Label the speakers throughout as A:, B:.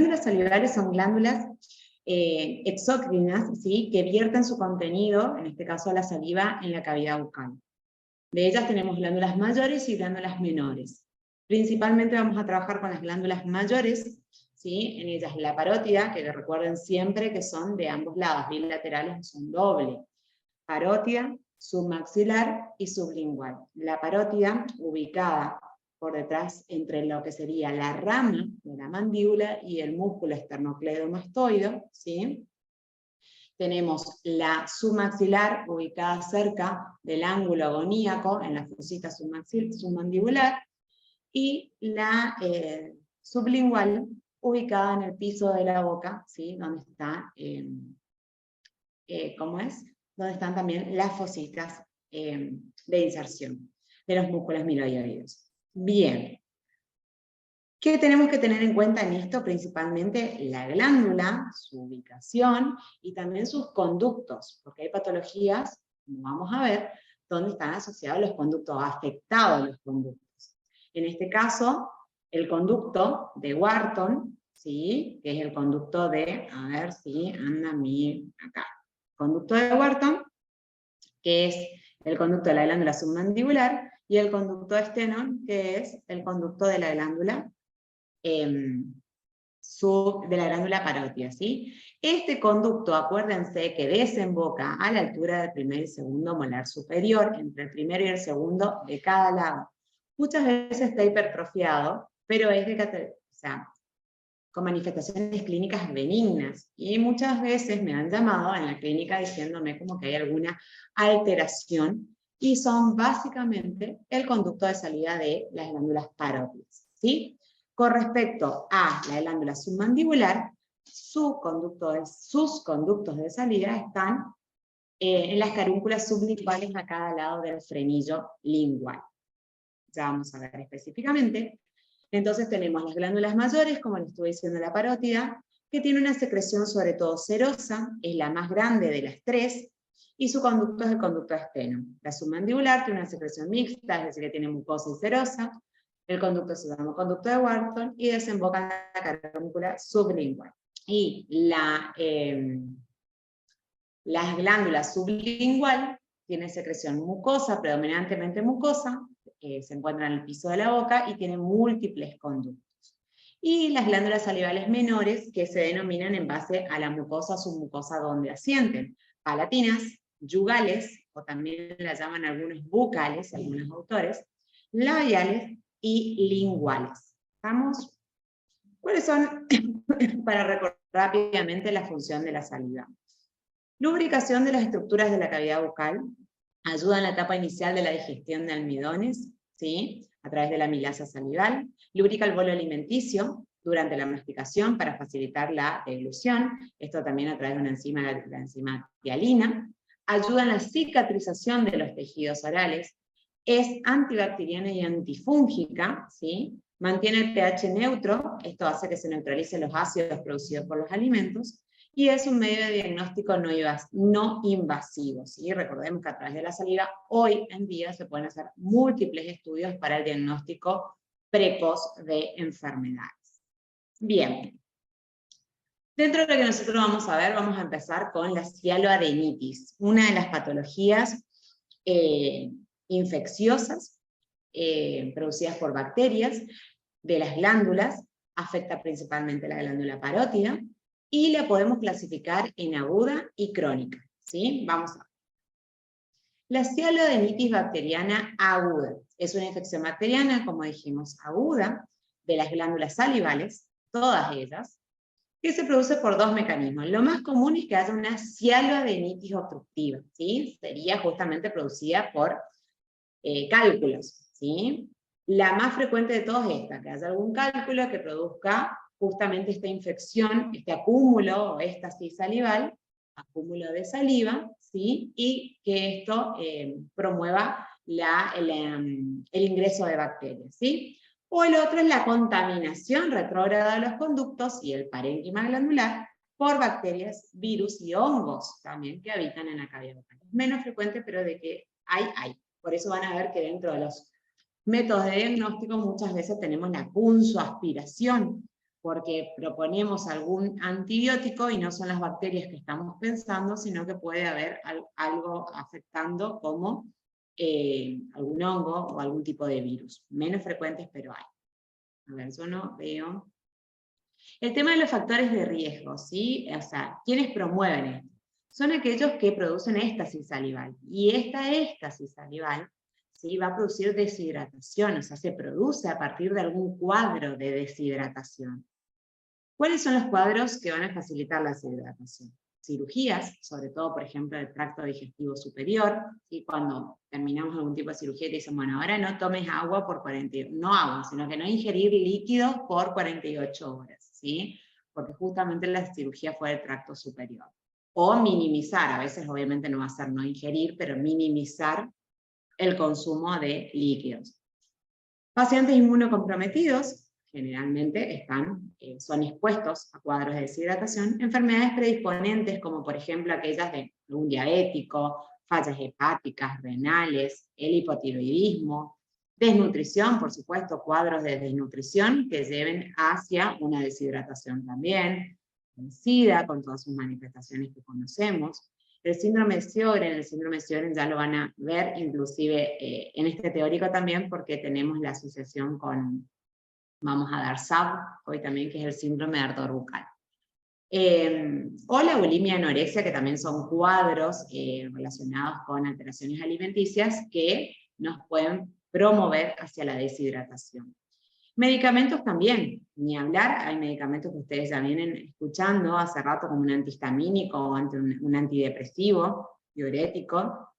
A: glándulas salivales son glándulas exócrinas, ¿sí? Que vierten su contenido, en este caso la saliva, en la cavidad bucal. De ellas tenemos glándulas mayores y glándulas menores. Principalmente vamos a trabajar con las glándulas mayores, ¿sí? En ellas la parótida, que recuerden siempre que son de ambos lados, bilaterales, son doble. Parótida, submaxilar y sublingual. La parótida, ubicada por detrás entre lo que sería la rama de la mandíbula y el músculo esternocleidomastoideo, ¿sí? Tenemos la submaxilar, ubicada cerca del ángulo agoníaco, en la fosita submandibular, y la sublingual, ubicada en el piso de la boca, ¿sí? Donde está, ¿cómo es? Donde están también las fositas de inserción de los músculos miloioides. Bien. ¿Qué tenemos que tener en cuenta en esto? Principalmente la glándula, su ubicación y también sus conductos, porque hay patologías, como vamos a ver, donde están asociados los conductos, afectados los conductos. En este caso, el conducto de Wharton, ¿sí? Que es el conducto de, a ver si anda acá, conducto de Wharton, que es el conducto de la glándula submandibular, y el conducto de Stenon, que es el conducto de la glándula de la glándula parótida, ¿sí? Este conducto, acuérdense que desemboca a la altura del primer y segundo molar superior, entre el primero y el segundo de cada lado. Muchas veces está hipertrofiado, pero es con manifestaciones clínicas benignas, y muchas veces me han llamado en la clínica diciéndome como que hay alguna alteración, y son básicamente el conducto de salida de las glándulas parótidas, ¿sí? Con respecto a la glándula submandibular, sus conductos de salida están en las carúnculas sublinguales a cada lado del frenillo lingual. Ya vamos a ver específicamente. Entonces tenemos las glándulas mayores, como les estuve diciendo, la parótida, que tiene una secreción sobre todo serosa, es la más grande de las tres, y su conducto es el conducto esteno. La submandibular tiene una secreción mixta, es decir, que tiene mucosa y serosa. El conducto se llama conducto de Wharton y desemboca en la carúncula sublingual. Y las glándulas sublingual tienen secreción mucosa, predominantemente mucosa, se encuentra en el piso de la boca y tiene múltiples conductos. Y las glándulas salivales menores, que se denominan en base a la mucosa o submucosa donde asienten, palatinas, yugales, o también las llaman algunos bucales, algunos autores, labiales y linguales. ¿Estamos? ¿Cuáles son, para recordar rápidamente, la función de la saliva? Lubricación de las estructuras de la cavidad bucal, ayuda en la etapa inicial de la digestión de almidones, ¿sí? A través de la amilasa salival, lubrica el bolo alimenticio durante la masticación para facilitar la deglución, esto también a través de una enzima, la enzima tialina, ayuda en la cicatrización de los tejidos orales, es antibacteriana y antifúngica, ¿sí? Mantiene el pH neutro, esto hace que se neutralicen los ácidos producidos por los alimentos, y es un medio de diagnóstico no invasivo, ¿sí? Recordemos que a través de la saliva, hoy en día se pueden hacer múltiples estudios para el diagnóstico precoz de enfermedades. Bien. Dentro de lo que nosotros vamos a ver, vamos a empezar con la cialoadenitis, una de las patologías infecciosas producidas por bacterias de las glándulas, afecta principalmente la glándula parótida, y la podemos clasificar en aguda y crónica, ¿sí? Vamos a ver. La cialoadenitis bacteriana aguda es una infección bacteriana, como dijimos, aguda, de las glándulas salivales, todas ellas, que se produce por dos mecanismos. Lo más común es que haya una cialoadenitis obstructiva, ¿sí? Sería justamente producida por cálculos, ¿sí? La más frecuente de todas es esta, que haya algún cálculo que produzca justamente esta infección, este acúmulo o éstasis salival, acúmulo de saliva, ¿sí? Y que esto promueva el ingreso de bacterias, ¿sí? O el otro es la contaminación retrógrada de los conductos y el parénquima glandular por bacterias, virus y hongos también que habitan en la cavidad bucal. Es menos frecuente, pero de que hay. Por eso van a ver que dentro de los métodos de diagnóstico muchas veces tenemos la punzoaspiración, porque proponemos algún antibiótico y no son las bacterias que estamos pensando, sino que puede haber algo afectando como algún hongo o algún tipo de virus. Menos frecuentes, pero hay. A ver, yo no veo. El tema de los factores de riesgo, ¿sí? O sea, ¿quiénes promueven esto? Son aquellos que producen éxtasis salival. Y esta éxtasis salival, ¿sí?, va a producir deshidratación, o sea, se produce a partir de algún cuadro de deshidratación. ¿Cuáles son los cuadros que van a facilitar la deshidratación? Cirugías, sobre todo, por ejemplo, del tracto digestivo superior, y cuando terminamos algún tipo de cirugía te dicen, bueno, ahora no tomes agua por 48, no agua, sino que no ingerir líquidos por 48 horas, ¿sí? Porque justamente la cirugía fue del tracto superior. O minimizar, a veces obviamente no va a ser no ingerir, pero minimizar el consumo de líquidos. Pacientes inmunocomprometidos, generalmente son expuestos a cuadros de deshidratación, enfermedades predisponentes como por ejemplo aquellas de un diabético, fallas hepáticas, renales, el hipotiroidismo, desnutrición, por supuesto, cuadros de desnutrición que lleven hacia una deshidratación también, el SIDA con todas sus manifestaciones que conocemos, el síndrome de Sjögren ya lo van a ver inclusive en este teórico también porque tenemos la asociación con, vamos a dar SAB hoy también, que es el síndrome de ardor bucal. O la bulimia anorexia, que también son cuadros relacionados con alteraciones alimenticias que nos pueden promover hacia la deshidratación. Medicamentos también, ni hablar, hay medicamentos que ustedes ya vienen escuchando hace rato como un antihistamínico o un antidepresivo, diurético,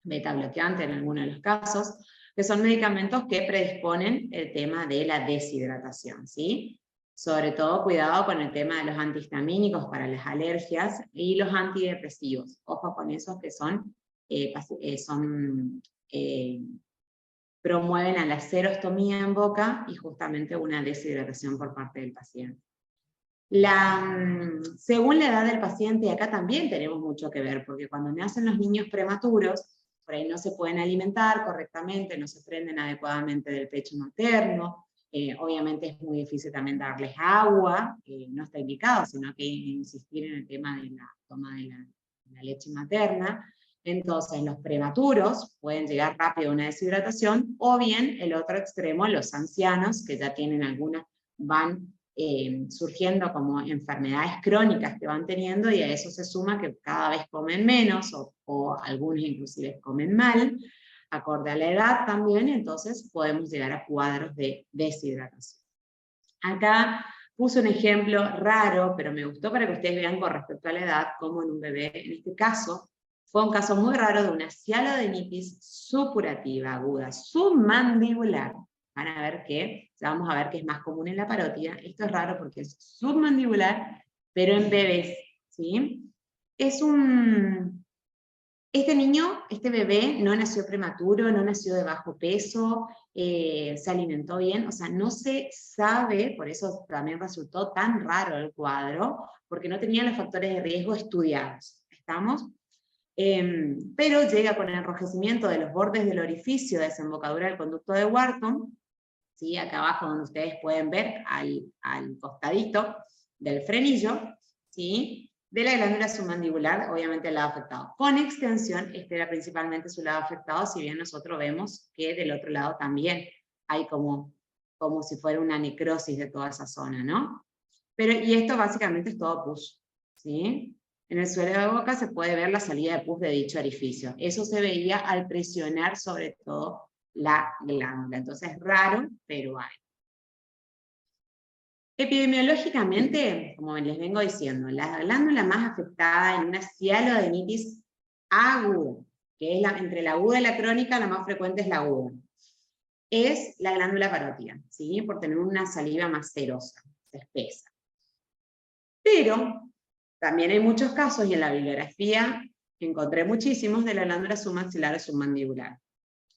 A: beta bloqueante en algunos de los casos, que son medicamentos que predisponen el tema de la deshidratación, ¿sí? Sobre todo cuidado con el tema de los antihistamínicos para las alergias y los antidepresivos. Ojo con esos que promueven a la serostomía en boca y justamente una deshidratación por parte del paciente. Según la edad del paciente, acá también tenemos mucho que ver, porque cuando nacen los niños prematuros, por ahí no se pueden alimentar correctamente, no se prenden adecuadamente del pecho materno, obviamente es muy difícil también darles agua, no está indicado, sino que insistir en el tema de la toma de la leche materna. Entonces, los prematuros pueden llegar rápido a una deshidratación, o bien el otro extremo, los ancianos, que ya tienen algunas, van surgiendo como enfermedades crónicas que van teniendo, y a eso se suma que cada vez comen menos, o algunos inclusive comen mal, acorde a la edad también, entonces podemos llegar a cuadros de deshidratación. Acá puse un ejemplo raro, pero me gustó para que ustedes vean con respecto a la edad, como en un bebé, en este caso, fue un caso muy raro de una cialodenitis supurativa aguda submandibular. Van a ver que, ya vamos a ver que es más común en la parótida. Esto es raro porque es submandibular, pero en bebés, ¿sí? Este niño, este bebé, no nació prematuro, no nació de bajo peso, se alimentó bien, o sea, no se sabe, por eso también resultó tan raro el cuadro, porque no tenía los factores de riesgo estudiados. ¿Estamos? Pero llega con el enrojecimiento de los bordes del orificio de desembocadura del conducto de Wharton, ¿sí? Acá abajo donde ustedes pueden ver al costadito del frenillo, ¿sí?, de la glándula submandibular, obviamente el lado afectado. Con extensión, este era principalmente su lado afectado, si bien nosotros vemos que del otro lado también hay como si fuera una necrosis de toda esa zona, ¿no? Y esto básicamente es todo pus, ¿sí? En el suelo de boca se puede ver la salida de pus de dicho orificio. Eso se veía al presionar sobre todo la glándula. Entonces es raro, pero hay. Epidemiológicamente, como les vengo diciendo, la glándula más afectada en una cialodenitis aguda, que es entre la aguda y la crónica, la más frecuente es la aguda, es la glándula parótida, ¿sí? Por tener una saliva más serosa, espesa. Pero también hay muchos casos, y en la bibliografía encontré muchísimos, de la glándula submaxilar o submandibular.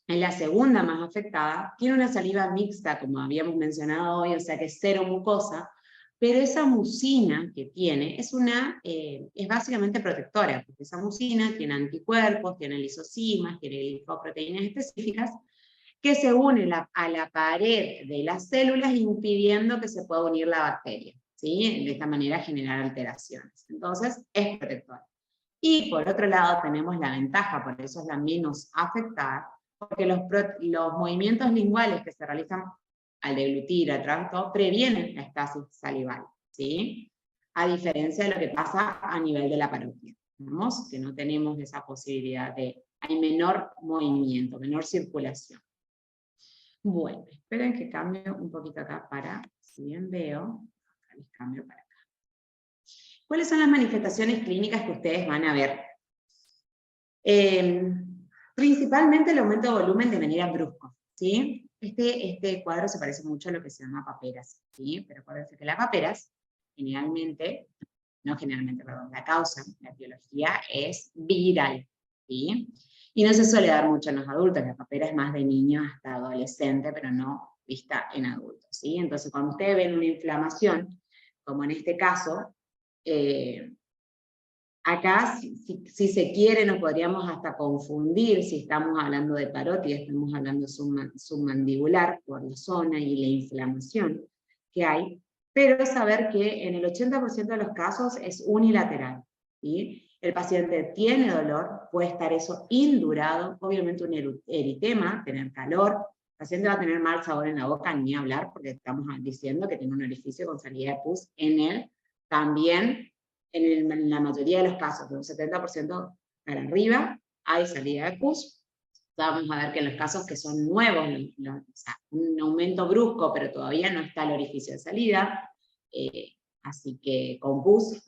A: En la segunda más afectada, tiene una saliva mixta, como habíamos mencionado hoy, o sea que es cero mucosa, pero esa mucina que tiene es básicamente protectora, porque esa mucina tiene anticuerpos, tiene lisocimas, tiene glicoproteínas específicas, que se une a la pared de las células impidiendo que se pueda unir la bacteria, ¿sí? De esta manera generar alteraciones. Entonces, es protector. Y por otro lado tenemos la ventaja, por eso es la menos afectada, porque los movimientos linguales que se realizan al deglutir, al tragar, previenen la estasis salival, ¿sí? A diferencia de lo que pasa a nivel de la parótida. Vemos que no tenemos esa posibilidad hay menor movimiento, menor circulación. Bueno, esperen que cambie un poquito acá si bien veo, acá les cambio para acá. ¿Cuáles son las manifestaciones clínicas que ustedes van a ver? Principalmente el aumento de volumen de manera brusca, ¿sí? Este cuadro se parece mucho a lo que se llama paperas, ¿sí? Pero acuérdense que las paperas, la causa, la biología es viral, ¿sí? Y no se suele dar mucho en los adultos, la papera es más de niños hasta adolescente, pero no vista en adultos, ¿sí? Entonces, cuando ustedes ven una inflamación, como en este caso, acá, si se quiere, nos podríamos hasta confundir si estamos hablando de parótida, estamos hablando submandibular por la zona y la inflamación que hay, pero saber que en el 80% de los casos es unilateral, ¿sí? El paciente tiene dolor, puede estar eso indurado, obviamente un eritema, tener calor, el paciente va a tener mal sabor en la boca, ni hablar, porque estamos diciendo que tiene un orificio con salida de pus en él, también en la mayoría de los casos, de un 70% para arriba, hay salida de pus. Vamos a ver que en los casos que son nuevos, o sea, un aumento brusco, pero todavía no está el orificio de salida, así que con pus,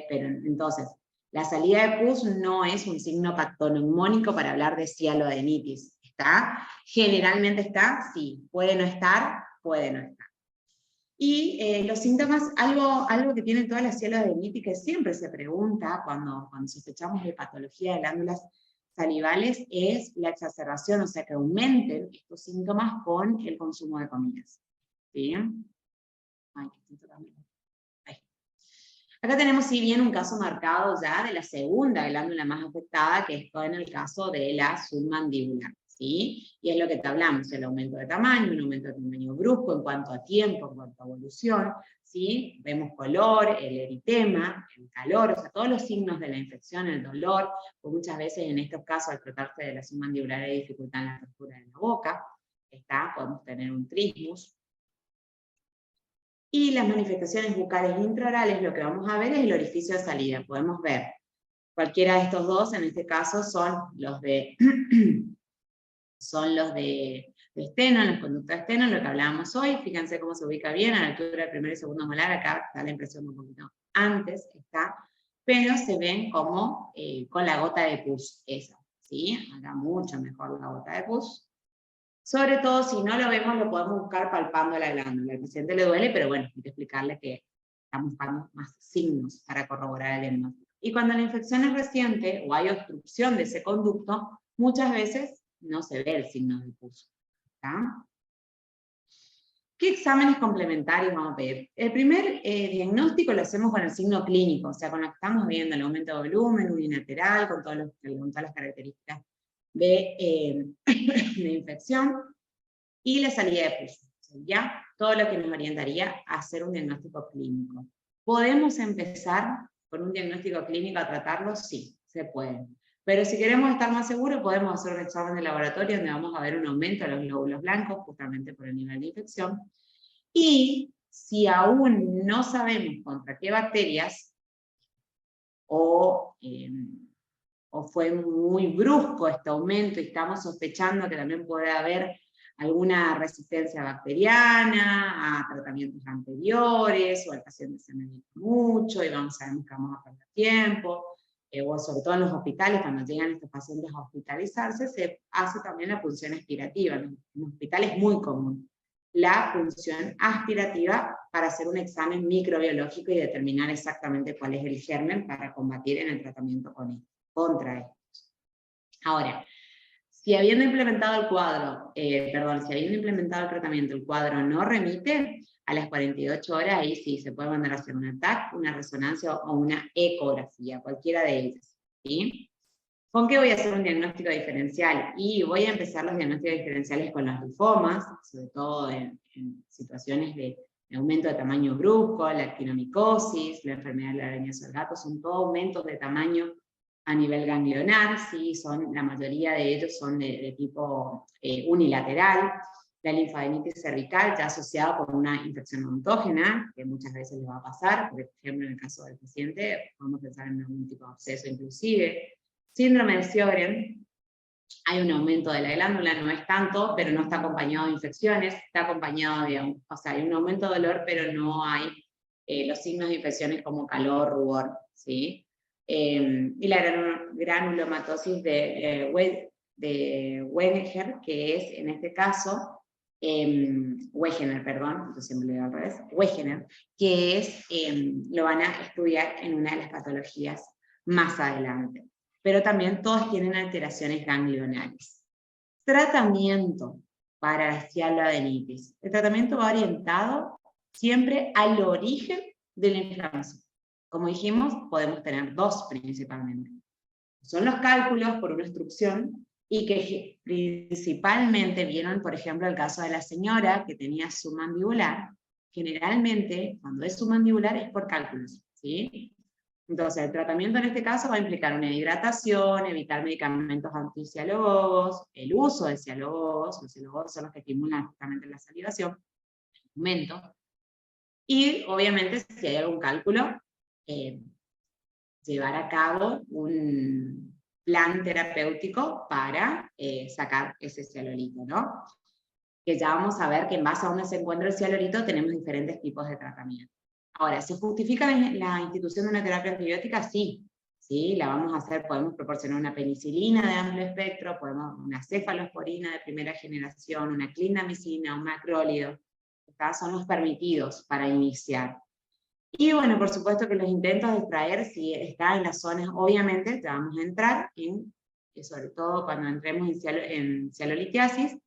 A: pero entonces, la salida de pus no es un signo patognomónico para hablar de cialoadenitis. ¿Está? Generalmente está, sí. Puede no estar, puede no estar. Y los síntomas, algo que tienen todas las cialoadenitis, que siempre se pregunta cuando sospechamos de patología de glándulas salivales, es la exacerbación, o sea, que aumenten estos síntomas con el consumo de comidas. ¿Sí? Ay, que estoy tocando. Ahí. Acá tenemos, si bien, un caso marcado ya de la segunda glándula más afectada, que es en el caso de la submandibular. ¿Sí? Y es lo que te hablamos, el aumento de tamaño, un aumento de tamaño brusco en cuanto a tiempo, en cuanto a evolución, ¿sí? Vemos color, el eritema, el calor, o sea, todos los signos de la infección, el dolor, pues muchas veces en estos casos al tratarse de la submandibular hay dificultad en la apertura de la boca, podemos tener un trismus. Y las manifestaciones bucales intraorales, lo que vamos a ver es el orificio de salida, podemos ver cualquiera de estos dos, en este caso son los de esteno, los conductos de esteno, lo que hablábamos hoy. Fíjense cómo se ubica bien a la altura del primer y segundo molar, acá da la impresión de un poquito antes, pero se ven como con la gota de pus, esa, ¿sí? Acá mucho mejor la gota de pus. Sobre todo, si no lo vemos, lo podemos buscar palpando la glándula. Al paciente le duele, pero bueno, hay que explicarle que estamos buscando más signos para corroborar el diagnóstico. Y cuando la infección es reciente o hay obstrucción de ese conducto, muchas veces no se ve el signo del pus. ¿Está? ¿Qué exámenes complementarios vamos a pedir? El primer diagnóstico lo hacemos con el signo clínico, o sea, con lo que estamos viendo, el aumento de volumen, unilateral, con todas las características de infección, y la salida de pus. ¿Ya? Todo lo que nos orientaría a hacer un diagnóstico clínico. ¿Podemos empezar con un diagnóstico clínico a tratarlo? Sí, se puede. Pero si queremos estar más seguros, podemos hacer un examen de laboratorio donde vamos a ver un aumento de los glóbulos blancos, justamente por el nivel de infección. Y si aún no sabemos contra qué bacterias, o fue muy brusco este aumento y estamos sospechando que también puede haber alguna resistencia bacteriana a tratamientos anteriores, o el paciente se medica mucho y sabemos que vamos a perder tiempo, o sobre todo en los hospitales, cuando llegan estos pacientes a hospitalizarse, se hace también la punción aspirativa. En los hospitales es muy común la punción aspirativa para hacer un examen microbiológico y determinar exactamente cuál es el germen para combatir en el tratamiento contra estos. Ahora, si habiendo implementado el tratamiento, el cuadro no remite, a las 48 horas ahí sí se puede mandar a hacer un TAC, una resonancia o una ecografía, cualquiera de ellas, ¿sí? ¿Con qué voy a hacer un diagnóstico diferencial? Y voy a empezar los diagnósticos diferenciales con los linfomas, sobre todo en situaciones de aumento de tamaño brusco, la actinomicosis, la enfermedad de la araña del gato, son todos aumentos de tamaño a nivel ganglionar, ¿sí? La mayoría de ellos son de tipo unilateral. La linfadenitis cervical, ya asociada con una infección ontógena, que muchas veces le va a pasar, por ejemplo, en el caso del paciente, podemos pensar en algún tipo de absceso inclusive. Síndrome de Sjögren, hay un aumento de la glándula, no es tanto, pero no está acompañado de infecciones, está acompañado de, o sea, hay un aumento de dolor, pero no hay los signos de infecciones como calor, rubor, ¿sí? Y la granulomatosis de Wegener, que es en este caso, Wegener, perdón, entonces me lo digo al revés, Wegener, que es, lo van a estudiar en una de las patologías más adelante. Pero también todos tienen alteraciones ganglionares. Tratamiento para la cialoadenitis. El tratamiento va orientado siempre al origen de la inflamación. Como dijimos, podemos tener dos principalmente. Son los cálculos por una obstrucción y que principalmente vieron, por ejemplo, el caso de la señora que tenía submandibular. Generalmente, cuando es submandibular es por cálculos, ¿sí? Entonces, el tratamiento en este caso va a implicar una hidratación, evitar medicamentos anticialogos, el uso de cialogos, los cialogos son los que estimulan justamente la salivación, el aumento, y obviamente si hay algún cálculo, llevar a cabo un plan terapéutico para sacar ese cialolito, ¿no? Que ya vamos a ver que en base a donde se encuentra el cialolito tenemos diferentes tipos de tratamiento. Ahora, ¿se justifica la institución de una terapia antibiótica? Sí, sí, la vamos a hacer, podemos proporcionar una penicilina de amplio espectro, podemos una cefalosporina de primera generación, una clindamicina, un macrólido, son los permitidos para iniciar. Y bueno, por supuesto que los intentos de extraer, si está en las zonas, obviamente ya vamos a entrar en, sobre todo cuando entremos en cialolitiasis,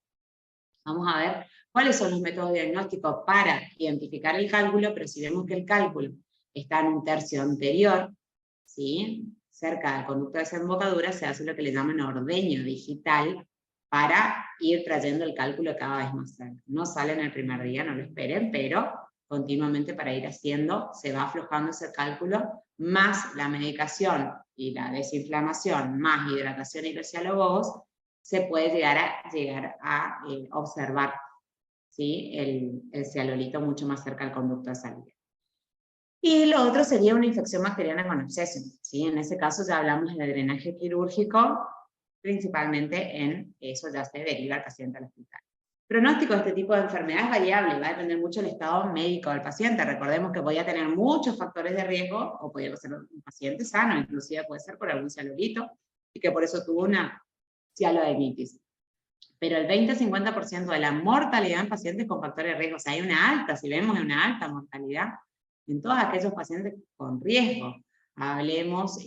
A: vamos a ver cuáles son los métodos diagnósticos para identificar el cálculo, pero si vemos que el cálculo está en un tercio anterior, ¿sí? Cerca del conducto de desembocadura, se hace lo que le llaman ordeño digital para ir trayendo el cálculo cada vez más cerca. No sale en el primer día, no lo esperen, pero continuamente para ir haciendo, se va aflojando ese cálculo, más la medicación y la desinflamación, más hidratación y los cialogos, se puede llegar a observar, ¿sí? el cialolito mucho más cerca del conducto de salida. Y lo otro sería una infección bacteriana con absceso, ¿sí? En ese caso ya hablamos del drenaje quirúrgico, principalmente en eso ya se deriva al paciente al hospital. Pronóstico de este tipo de enfermedad es variable, va a depender mucho del estado médico del paciente. Recordemos que podía tener muchos factores de riesgo, o podía ser un paciente sano, inclusive puede ser por algún cialolito, y que por eso tuvo una cialoadenitis. Pero el 20-50% de la mortalidad en pacientes con factores de riesgo, o sea, hay una alta, si vemos una alta mortalidad en todos aquellos pacientes con riesgo. Hablemos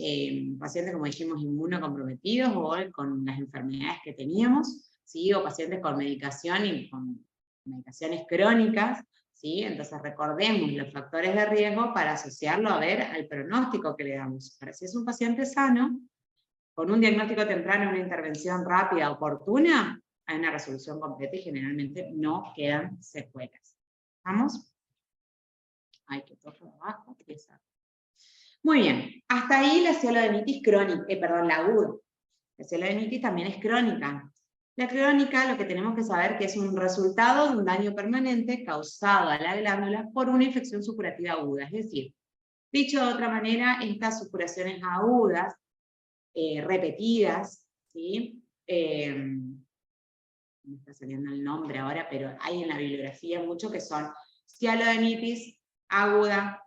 A: pacientes, como dijimos, inmunocomprometidos o con las enfermedades que teníamos, ¿sí? O pacientes con medicación y con medicaciones crónicas, ¿sí? Entonces recordemos los factores de riesgo para asociarlo a ver al pronóstico que le damos. Para si es un paciente sano, con un diagnóstico temprano y una intervención rápida, oportuna, hay una resolución completa y generalmente no quedan secuelas. ¿Vamos? Hay que tocar abajo. Muy bien, hasta ahí la cialoadenitis crónica, la aguda. La cialoadenitis también es crónica. La crónica, lo que tenemos que saber que es un resultado de un daño permanente causado a la glándula por una infección supurativa aguda. Es decir, dicho de otra manera, estas supuraciones agudas, repetidas, ¿sí? Me está saliendo el nombre ahora, pero hay en la bibliografía mucho que son cialoadenitis aguda,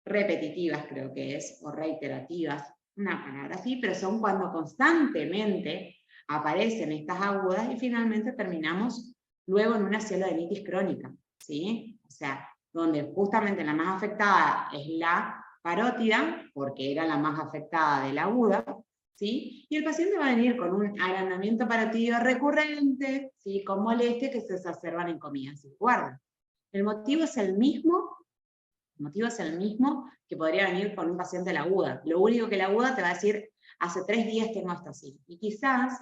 A: repetitivas creo que es, o reiterativas, una palabra así, pero son cuando constantemente aparecen estas agudas y finalmente terminamos luego en una cialoadenitis crónica, ¿sí? O sea, donde justamente la más afectada es la parótida, porque era la más afectada de la aguda, ¿sí? Y el paciente va a venir con un agrandamiento parotídeo recurrente, ¿sí? Con molestias que se exacerban en comidas sin guarda. El motivo es el mismo. El motivo es el mismo que podría venir con un paciente de la aguda. Lo único que la aguda te va a decir, hace 3 días tengo esto así. Y quizás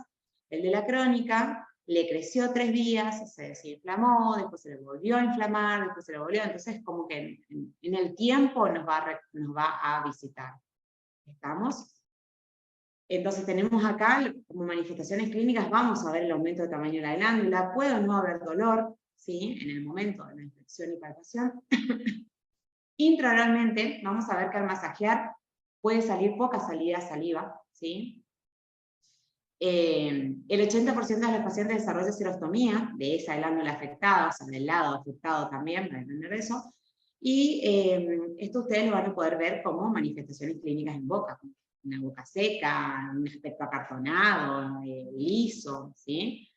A: el de la crónica le creció 3 días, se desinflamó, después se le volvió a inflamar, después se le volvió, entonces como que en el tiempo nos va a visitar. ¿Estamos? Entonces tenemos acá, como manifestaciones clínicas, vamos a ver el aumento de tamaño de la glándula, puede no haber dolor, ¿sí? En el momento de la infección y palpación. Intraoralmente, vamos a ver que al masajear puede salir poca salida de saliva, ¿sí? El 80% de los pacientes desarrolla serostomía de esa glándula afectada, o sea, del lado afectado también, va a depender de eso. Y esto ustedes lo van a poder ver como manifestaciones clínicas en boca, una boca seca, un aspecto acartonado, liso, ¿sí?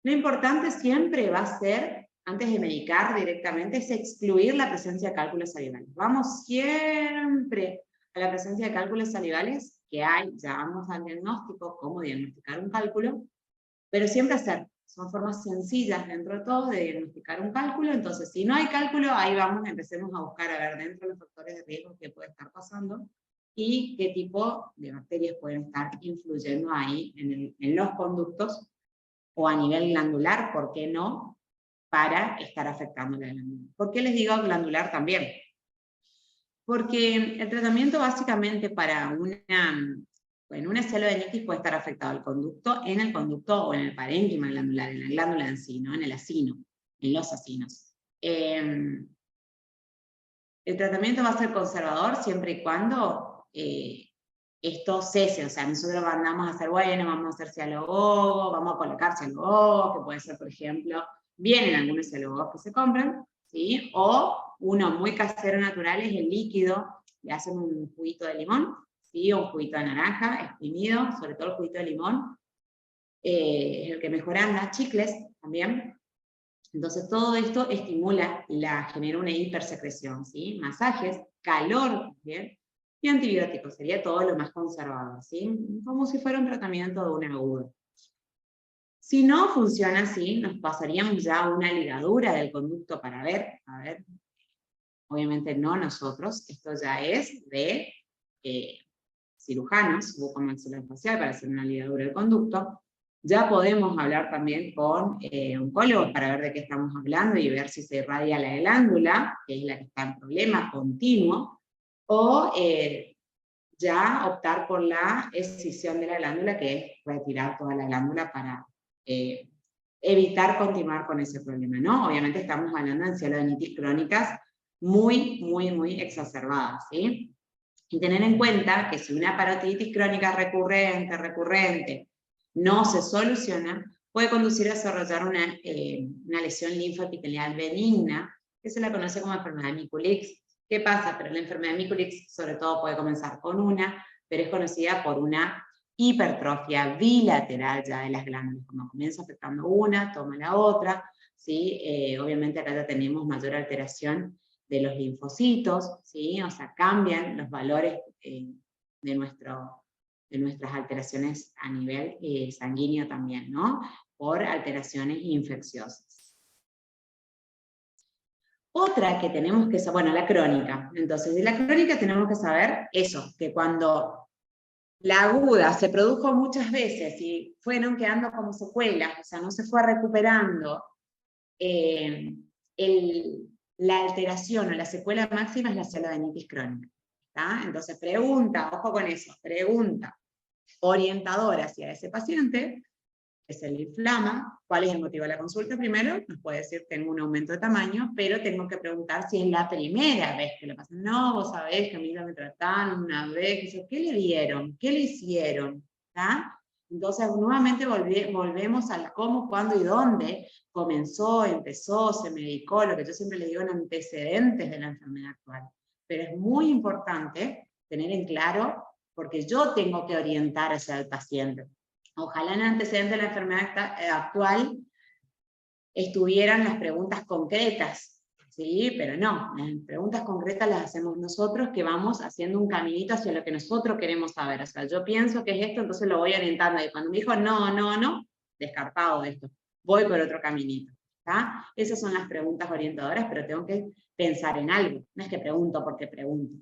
A: Lo importante siempre va a ser, antes de medicar directamente, es excluir la presencia de cálculos salivales. Vamos siempre a la presencia de cálculos salivales que hay, ya vamos al diagnóstico, cómo diagnosticar un cálculo, pero siempre hacer, son formas sencillas dentro de todo de diagnosticar un cálculo, entonces si no hay cálculo, ahí vamos, empecemos a buscar a ver dentro de los factores de riesgo que puede estar pasando, y qué tipo de bacterias pueden estar influyendo ahí en los conductos, o a nivel glandular, ¿por qué no?, para estar afectando la glándula. ¿Por qué les digo glandular también? Porque el tratamiento básicamente para una celodenitis puede estar afectado en el conducto o en el parénquima glandular, en la glándula en sí, ¿no? En el acino, en los acinos. El tratamiento va a ser conservador siempre y cuando esto cese, o sea, nosotros mandamos a hacer, bueno, vamos a hacer cialogogo, vamos a colocar cialogogo, que puede ser, por ejemplo, vienen algunos cialogogos que se compran, ¿sí? O uno muy casero natural es el líquido, le hacen un juguito de limón, ¿sí? O un juguito de naranja exprimido, sobre todo el juguito de limón, es el que mejor anda, chicles también. Entonces todo esto estimula, genera una hipersecreción, ¿sí? Masajes, calor también, y antibióticos, sería todo lo más conservador, ¿sí? Como si fuera un tratamiento de un agudo. Si no funciona así, nos pasaríamos ya a una ligadura del conducto para ver, obviamente no nosotros, esto ya es de cirujanos, bucomaxilofacial para hacer una ligadura del conducto. Ya podemos hablar también con oncólogos para ver de qué estamos hablando y ver si se irradia la glándula, que es la que está en problema continuo, o ya optar por la escisión de la glándula, que es retirar toda la glándula para evitar continuar con ese problema, ¿no? Obviamente estamos hablando de celodenitis crónicas muy, muy, muy exacerbadas, ¿sí? Y tener en cuenta que si una parotiditis crónica recurrente, no se soluciona, puede conducir a desarrollar una lesión linfoepitelial benigna, que se la conoce como enfermedad de Mikulicz. ¿Qué pasa? Pero la enfermedad de Mikulicz sobre todo puede comenzar con una, pero es conocida por una hipertrofia bilateral ya de las glándulas. Cuando comienza afectando una, toma la otra, ¿sí? Obviamente acá ya tenemos mayor alteración de los linfocitos, ¿sí? O sea, cambian los valores de nuestras alteraciones a nivel sanguíneo también, ¿no? Por alteraciones infecciosas. Otra que tenemos que saber, bueno, la crónica. Entonces, de la crónica tenemos que saber eso, que cuando la aguda se produjo muchas veces y fueron quedando como secuelas, o sea, no se fue recuperando, la alteración o la secuela máxima es la celodenitis crónica. ¿Tá? Entonces pregunta, ojo con eso, pregunta orientadora hacia ese paciente, que se le inflama, cuál es el motivo de la consulta primero, nos puede decir tengo un aumento de tamaño, pero tengo que preguntar si es la primera vez que le pasa. No, vos sabés que a mí me trataron una vez, ¿qué le dieron? ¿Qué le hicieron? ¿Tá? Entonces nuevamente volvemos al cómo, cuándo y dónde comenzó, empezó, se medicó, lo que yo siempre le digo en antecedentes de la enfermedad actual. Pero es muy importante tener en claro, porque yo tengo que orientar hacia el paciente. Ojalá en el antecedente de la enfermedad actual estuvieran las preguntas concretas, ¿sí? Pero no, las preguntas concretas las hacemos nosotros, que vamos haciendo un caminito hacia lo que nosotros queremos saber. O sea, yo pienso que es esto, entonces lo voy orientando, y cuando me dijo no, descartado de esto, voy por otro caminito. ¿Tá? Esas son las preguntas orientadoras, pero tengo que pensar en algo, no es que pregunto porque pregunto.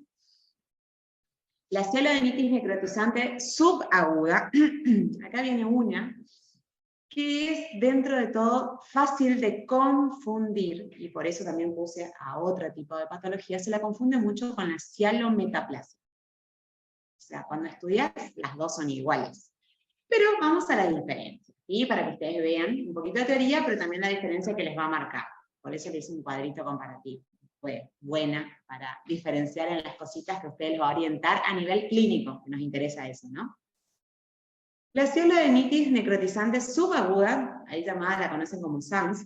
A: La cialodenitis necrotizante subaguda, acá viene una, que es dentro de todo fácil de confundir, y por eso también puse a otro tipo de patología, se la confunde mucho con la cialometaplasia. O sea, cuando estudias, las dos son iguales. Pero vamos a la diferencia, ¿sí? Para que ustedes vean un poquito de teoría, pero también la diferencia que les va a marcar. Por eso les hice un cuadrito comparativo. Fue buena para diferenciar en las cositas que ustedes les va a orientar a nivel clínico, que nos interesa eso, ¿no? La cialodenitis necrotizante subaguda, ahí llamada la conocen como SANS,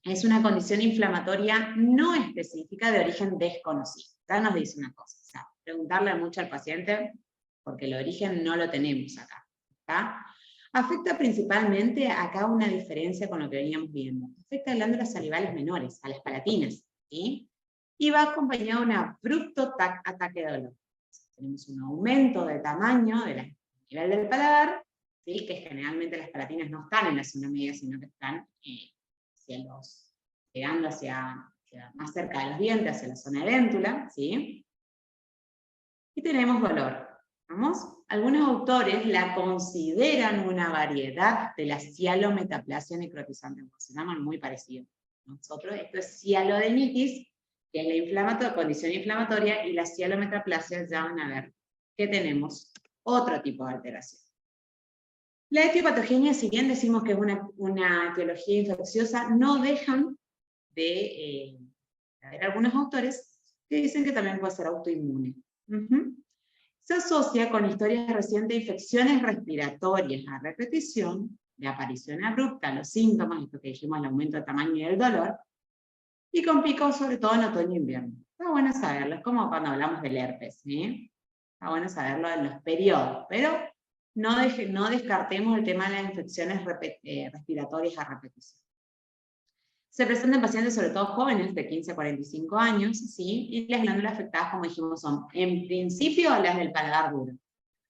A: es una condición inflamatoria no específica de origen desconocido. Acá nos dice una cosa, o sea, preguntarle mucho al paciente, porque el origen no lo tenemos acá. ¿Está? Afecta principalmente, acá una diferencia con lo que veníamos viendo, afecta a glándulas salivales menores, a las palatinas, ¿sí? Y va acompañado de un abrupto ataque de dolor. Tenemos un aumento de tamaño del nivel del paladar, ¿sí? Que generalmente las palatinas no están en la zona media, sino que están llegando hacia más cerca de los dientes, hacia la zona edéntula, ¿sí? Y tenemos dolor. ¿Vamos? Algunos autores la consideran una variedad de la cialometaplasia necrotizante, se llaman muy parecido. Nosotros, esto es cialodenitis, que es la condición inflamatoria, y la cialometaplasia ya van a ver que tenemos otro tipo de alteración. La etiopatogenia, si bien decimos que es una etiología infecciosa, no dejan de haber algunos autores que dicen que también puede ser autoinmune. Se asocia con historias recientes de infecciones respiratorias a repetición, de aparición abrupta a los síntomas, esto que dijimos, el aumento de tamaño y el dolor, y con picos sobre todo en otoño e invierno. Está bueno saberlo, es como cuando hablamos del herpes, ¿sí? Está bueno saberlo en los periodos, pero no descartemos el tema de las infecciones respiratorias a repetición. Se presentan pacientes sobre todo jóvenes de 15 a 45 años, ¿sí? Y las glándulas afectadas, como dijimos, son en principio las del paladar duro.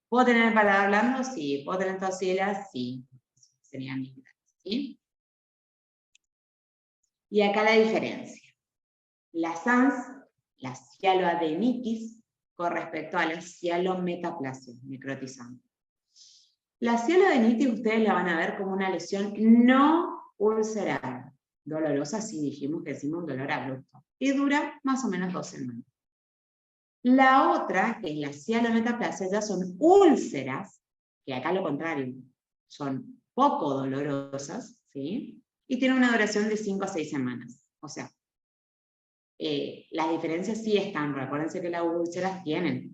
A: ¿Puedo tener el paladar blando? Sí. ¿Puedo tener tosilas? Sí. Serían mis glándulas, ¿sí? Y acá la diferencia. La SANS, la cialoadenitis, con respecto a la cialometaplasia necrotizante. La cialoadenitis ustedes la van a ver como una lesión no ulceral. Dolorosa, sí dijimos que decimos un dolor abrupto. Y dura más o menos 2 semanas. La otra, que es la cialometaplasia, ya son úlceras, que acá lo contrario, son poco dolorosas, ¿sí? Y tienen una duración de 5 a 6 semanas. O sea, las diferencias sí están. Recuérdense que las úlceras tienen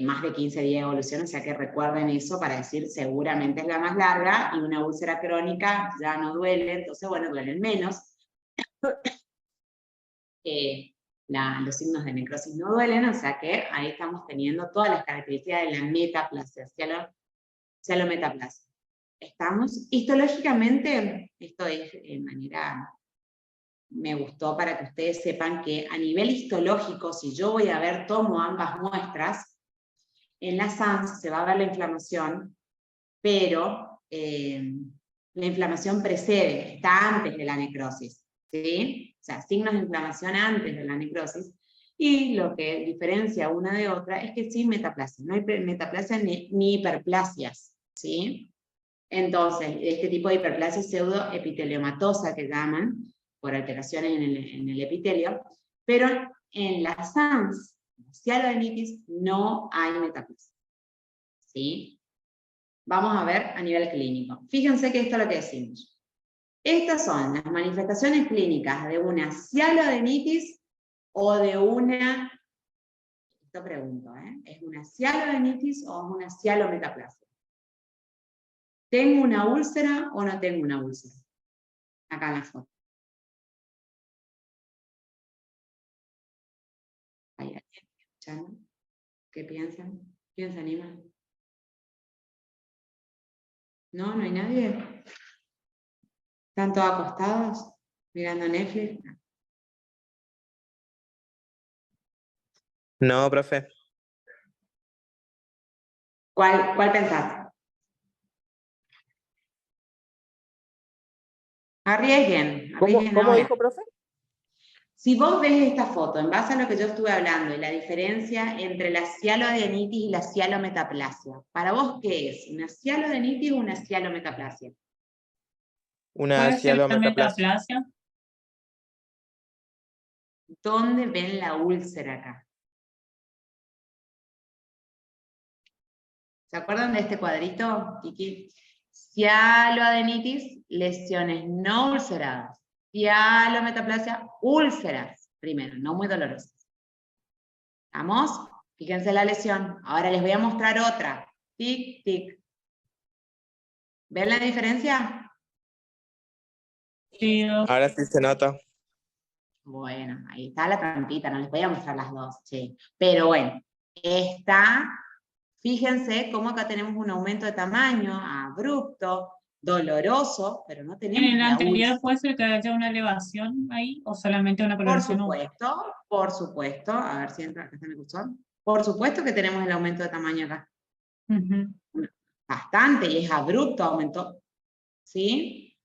A: más de 15 días de evolución, o sea que recuerden eso para decir seguramente es la más larga, y una úlcera crónica ya no duele, entonces bueno, duelen menos. Los signos de necrosis no duelen, o sea que ahí estamos teniendo todas las características de la metaplasia, cialometaplasia. ¿Estamos? Histológicamente, esto es de manera, me gustó para que ustedes sepan que a nivel histológico, si yo voy a ver, tomo ambas muestras, en la SANS se va a ver la inflamación, pero la inflamación precede, está antes de la necrosis, ¿sí? O sea, signos de inflamación antes de la necrosis, y lo que diferencia una de otra es que sin metaplasia, no hay metaplasia ni hiperplasias, ¿sí? Entonces, este tipo de hiperplasia pseudoepiteliomatosa que llaman, por alteraciones en el epitelio, pero en la SANS, cialodenitis, no hay metaplasia, ¿sí? Vamos a ver a nivel clínico. Fíjense que esto es lo que decimos. Estas son las manifestaciones clínicas de una cialodenitis o de una, esto pregunto, ¿es una cialodenitis o es una cialometaplasia? ¿Tengo una úlcera o no tengo una úlcera? Acá en la foto. ¿Hay alguien escuchando? ¿Qué piensan? ¿Quién se anima? ¿No? ¿No hay nadie? ¿Están todos acostados? ¿Mirando Netflix?
B: No, profe.
A: ¿Cuál pensaste? Arriesguen
B: ¿Cómo
A: ahora.
B: dijo, profe?
A: Si vos ves esta foto, en base a lo que yo estuve hablando, y la diferencia entre la cialoadenitis y la cialometaplasia, ¿para vos qué es? ¿Una cialoadenitis o una cialometaplasia?
B: Una
C: ¿Puede ser la
B: cialometaplasia.
C: metaplasia?
A: ¿Dónde ven la úlcera acá? ¿Se acuerdan de este cuadrito, Kiki? Cialoadenitis, lesiones no ulceradas. Cialometaplasia, úlceras, primero, no muy dolorosas. ¿Vamos? Fíjense la lesión. Ahora les voy a mostrar otra. Tic, tic. ¿Ven la diferencia?
C: Sí,
B: Ahora sí se nota.
A: Bueno, ahí está la trampita, no les voy a mostrar las dos, che. Pero bueno, está, fíjense cómo acá tenemos un aumento de tamaño abrupto, doloroso, pero no
C: en
A: tenemos
C: el
A: la
C: anterior
A: úlcera.
C: puede ser que haya una elevación ahí, o solamente una coloración.
A: Por supuesto, a ver si entra, acá está mi cursor. Por supuesto que tenemos el aumento de tamaño acá. Bastante, y es abrupto, aumentó. ¿Sí?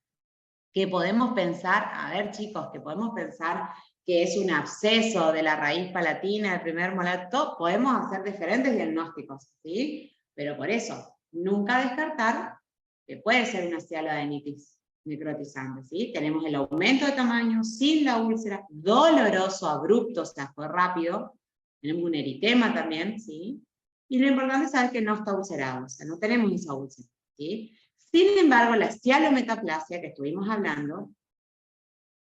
A: Que podemos pensar, a ver chicos, que podemos pensar que es un absceso de la raíz palatina, del primer molar, podemos hacer diferentes diagnósticos, ¿sí? Pero por eso, nunca descartar que puede ser una cialoadenitis necrotizante, ¿sí? Tenemos el aumento de tamaño, sin la úlcera, doloroso, abrupto, o sea, fue rápido, tenemos un eritema también, ¿sí? Y lo importante es saber que no está ulcerado, o sea, no tenemos esa úlcera, ¿sí? Sin embargo, la cialometaplasia que estuvimos hablando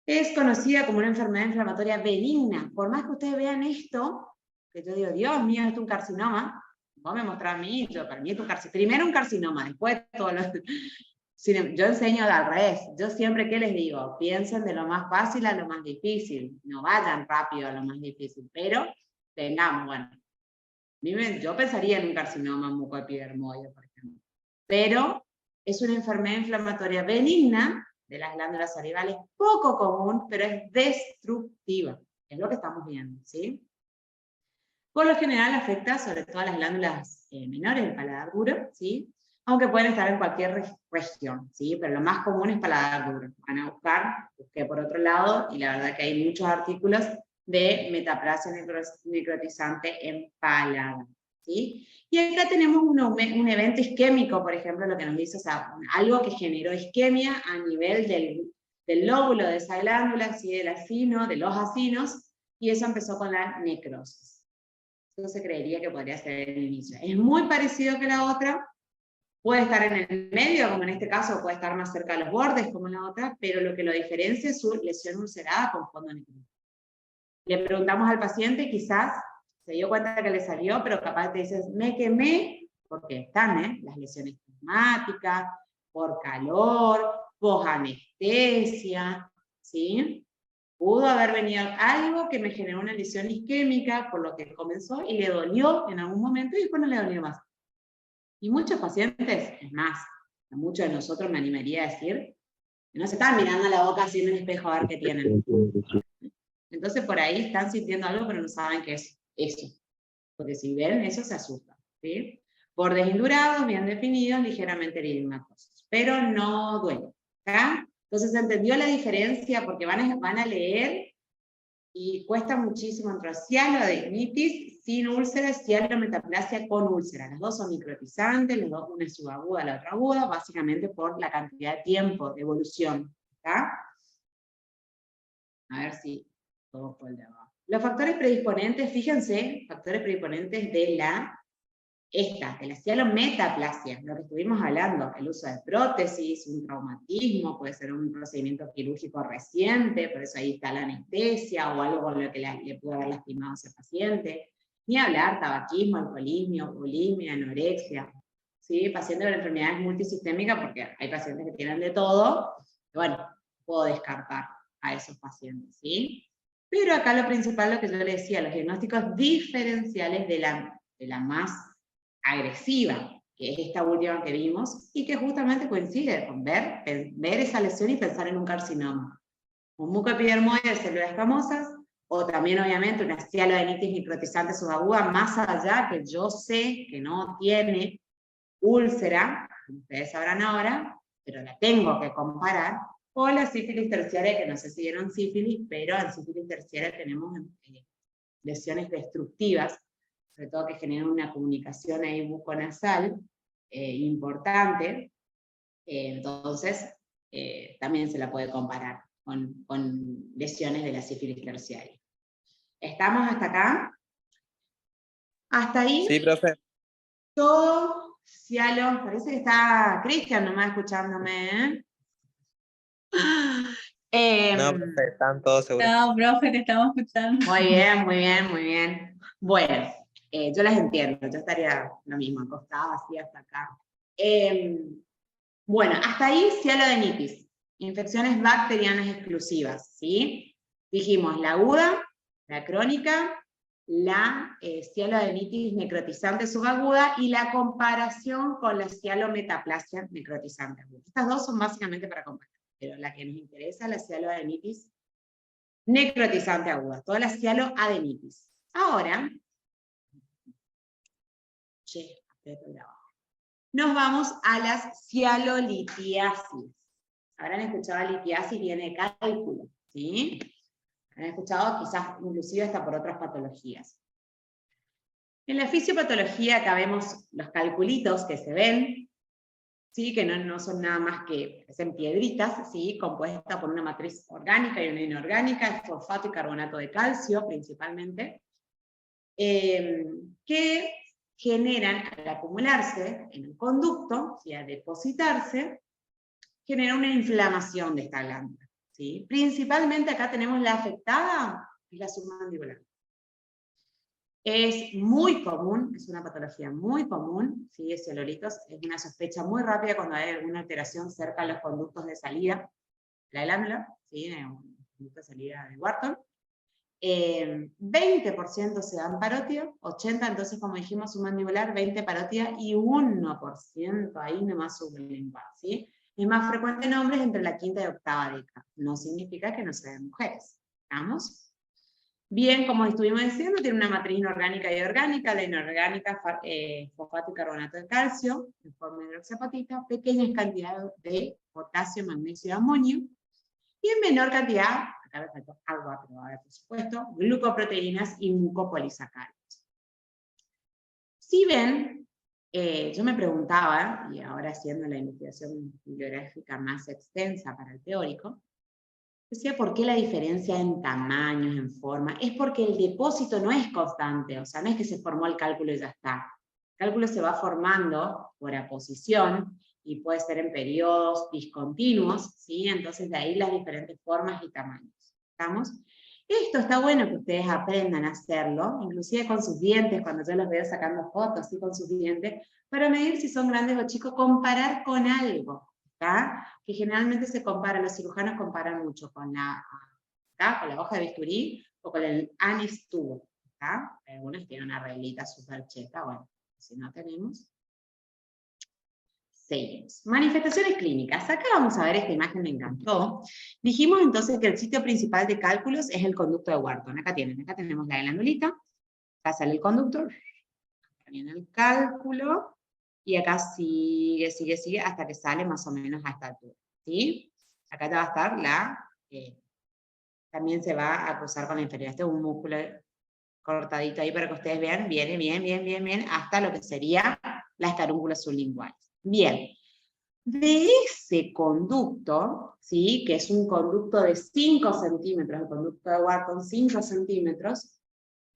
A: es conocida como una enfermedad inflamatoria benigna. Por más que ustedes vean esto, que yo digo, Dios mío, esto es un carcinoma, vos me mostrás a mí, para mí es un carcinoma. Primero un carcinoma, después todo lo... Yo enseño al revés. Yo siempre, ¿qué les digo? Piensen de lo más fácil a lo más difícil. No vayan rápido a lo más difícil, pero tengamos, bueno. Yo pensaría en un carcinoma mucoepidermoide, por ejemplo. Pero es una enfermedad inflamatoria benigna de las glándulas salivales, poco común, pero es destructiva. Es lo que estamos viendo, ¿sí? Por lo general afecta sobre todo a las glándulas menores del paladar duro, ¿sí? Aunque pueden estar en cualquier región, ¿sí? Pero lo más común es paladar duro. Van a busqué por otro lado, y la verdad que hay muchos artículos de metaplasia necrotizante en paladar, ¿sí? Y acá tenemos un evento isquémico, por ejemplo, lo que nos dice, o sea, algo que generó isquemia a nivel del lóbulo de esa glándula, ¿sí? De los acinos, y eso empezó con la necrosis. Eso se creería que podría ser el inicio. Es muy parecido que la otra, puede estar en el medio, como en este caso, puede estar más cerca de los bordes, como en la otra, pero lo que lo diferencia es su lesión ulcerada con fondo necrótico. Le preguntamos al paciente, quizás se dio cuenta que le salió, pero capaz te dices, me quemé, porque están las lesiones traumáticas, por calor, posanestesia, ¿sí? Pudo haber venido algo que me generó una lesión isquémica, por lo que comenzó y le dolió en algún momento y después no le dolió más. Y muchos pacientes, es más, a muchos de nosotros me animaría a decir, que no se están mirando a la boca así en el espejo a ver qué tienen. Entonces por ahí están sintiendo algo, pero no saben qué es eso. Porque si ven eso, se asustan, ¿sí? Bordes indurados, bien definidos, ligeramente eridematosos. Pero no duele, ¿está? Entonces se entendió la diferencia, porque van a leer y cuesta muchísimo entre cialoadenitis sin úlcera, cialometaplasia con úlcera. Las dos son microtizantes, las dos, una es subaguda, la otra aguda, básicamente por la cantidad de tiempo de evolución, ¿está? A ver si todo por el de abajo. Los factores predisponentes, fíjense, factores predisponentes de la cialometaplasia, lo que estuvimos hablando, el uso de prótesis, un traumatismo, puede ser un procedimiento quirúrgico reciente, por eso ahí está la anestesia, o algo con lo que le pudo haber lastimado a ese paciente. Ni hablar, tabaquismo, alcoholismo, bulimia, anorexia, ¿sí? Pacientes con enfermedades multisistémicas, porque hay pacientes que tienen de todo, y bueno, puedo descartar a esos pacientes, ¿sí? Pero acá lo principal, lo que yo le decía, los diagnósticos diferenciales de la más agresiva, que es esta última que vimos, y que justamente coincide con ver esa lesión y pensar en un carcinoma. Un mucoepidermoide de células escamosas, o también obviamente una cialoadenitis necrotizante subaguda, más allá que yo sé que no tiene úlcera, como ustedes sabrán ahora, pero la tengo que comparar, o la sífilis terciaria, que no sé si dieron sífilis, pero en sífilis terciaria tenemos lesiones destructivas, sobre todo que generan una comunicación ahí buconasal importante, entonces también se la puede comparar con lesiones de la sífilis terciaria. ¿Estamos hasta acá? Hasta ahí.
B: Sí, profe.
A: Todo, cielo, parece que está Cristian nomás escuchándome,
B: No, profe, están todos seguros.
C: No, profe, te estamos escuchando.
A: Muy bien, muy bien, muy bien. Bueno, yo las entiendo, yo estaría lo mismo, acostada así hasta acá. Bueno, hasta ahí cialodenitis, infecciones bacterianas exclusivas, ¿sí? Dijimos la aguda, la crónica, la cialodenitis necrotizante subaguda y la comparación con la cialometaplasia necrotizante aguda. Estas dos son básicamente para comparar, pero la que nos interesa es la cialodenitis necrotizante aguda, toda la cialoadenitis. Ahora, nos vamos a las cialolitiasis. Habrán escuchado litiasis, viene de cálculo, ¿sí? Han escuchado quizás inclusive hasta por otras patologías. En la fisiopatología acá vemos los calculitos que se ven, ¿sí? Que no son nada más que en piedritas, ¿sí? Compuesta por una matriz orgánica y una inorgánica, fosfato y carbonato de calcio principalmente, que generan, al acumularse en el conducto, ¿sí? Al depositarse, genera una inflamación de esta glándula, ¿sí? Principalmente acá tenemos la afectada, es la submandibular. Es muy común, es una patología muy común, ¿sí? Es celolitos, es una sospecha muy rápida cuando hay alguna alteración cerca de los conductos de salida de la glándula, ¿sí? Un conducto de salida de Wharton. 20% se dan parótida, 80% entonces como dijimos submandibular, 20% parótida y 1% ahí nomás sublingual, ¿sí? Es más frecuente en hombres entre la quinta y octava década. No significa que no se den mujeres. ¿Estamos? Bien, como estuvimos diciendo, tiene una matriz inorgánica y orgánica. La inorgánica, fosfato y carbonato de calcio, en forma de hidroxiapatita, pequeñas cantidades de potasio, magnesio y amonio, y en menor cantidad, acá me faltó agua, pero ahora por supuesto, glucoproteínas y mucopolisacáridos. Si ven, yo me preguntaba, y ahora haciendo la investigación bibliográfica más extensa para el teórico, decía por qué la diferencia en tamaños, en forma, es porque el depósito no es constante, o sea, no es que se formó el cálculo y ya está. El cálculo se va formando por aposición, y puede ser en periodos discontinuos, ¿sí? Entonces de ahí las diferentes formas y tamaños. ¿Estamos? Esto está bueno que ustedes aprendan a hacerlo, inclusive con sus dientes, cuando yo los veo sacando fotos, ¿sí? Con sus dientes, para medir si son grandes o chicos, comparar con algo, ¿tá? Que generalmente se compara, los cirujanos comparan mucho con la hoja de bisturí o con el anis tubo, ¿tá? Algunos tienen una reglita súper cheta, bueno, si no tenemos... Seguimos. Manifestaciones clínicas. Acá vamos a ver esta imagen, me encantó. Dijimos entonces que el sitio principal de cálculos es el conducto de Wharton. Acá tenemos la glandulita, acá sale el conducto, acá viene el cálculo, y acá sigue hasta que sale más o menos a esta altura, ¿sí? Acá ya va a estar la... también se va a cruzar con la inferior. Este es un músculo cortadito ahí para que ustedes vean, viene bien, hasta lo que sería las carúnculas sublinguales. Bien, de ese conducto, ¿sí? Que es un conducto de 5 centímetros, el conducto de Wharton, 5 centímetros,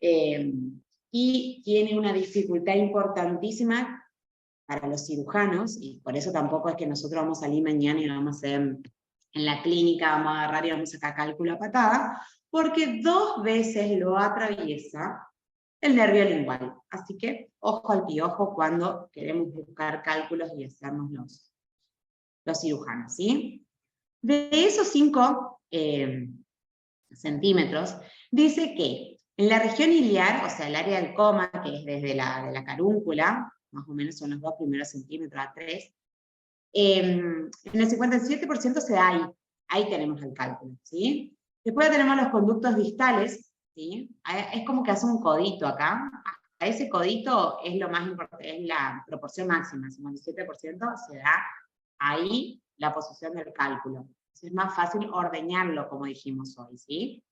A: y tiene una dificultad importantísima para los cirujanos, y por eso tampoco es que nosotros vamos a salir mañana y vamos a hacer en la clínica, vamos a agarrar y vamos a sacar cálculo a patada, porque 2 veces lo atraviesa el nervio lingual. Así que ojo al piojo cuando queremos buscar cálculos y hacernos los cirujanos, ¿sí? De esos 5 centímetros, dice que en la región iliar, o sea, el área del coma, que es desde la carúncula, más o menos son los 2 primeros centímetros a 3, en el 57% se da ahí tenemos el cálculo, ¿sí? Después tenemos los conductos distales, ¿sí? Es como que hace un codito acá. A ese codito es lo más importante, es la proporción máxima, el 57% se da ahí la posición del cálculo, Es más fácil ordeñarlo, como dijimos hoy, ¿sí?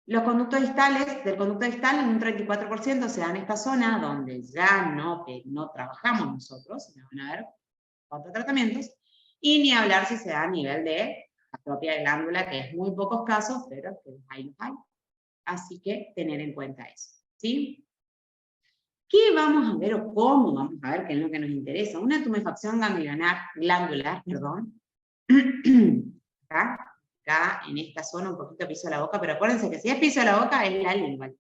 A: Los conductos distales, del conducto distal en un 34% se da en esta zona donde ya no trabajamos nosotros, sino van a haber 4 tratamientos, y ni hablar si se da a nivel de la propia glándula, que es muy pocos casos, pero que hay los hay. Así que tener en cuenta eso, ¿sí? ¿Qué vamos a ver o cómo vamos a ver qué es lo que nos interesa? Una tumefacción glandular, perdón. Acá, en esta zona, un poquito piso de la boca, pero acuérdense que si es piso de la boca, es la lengua.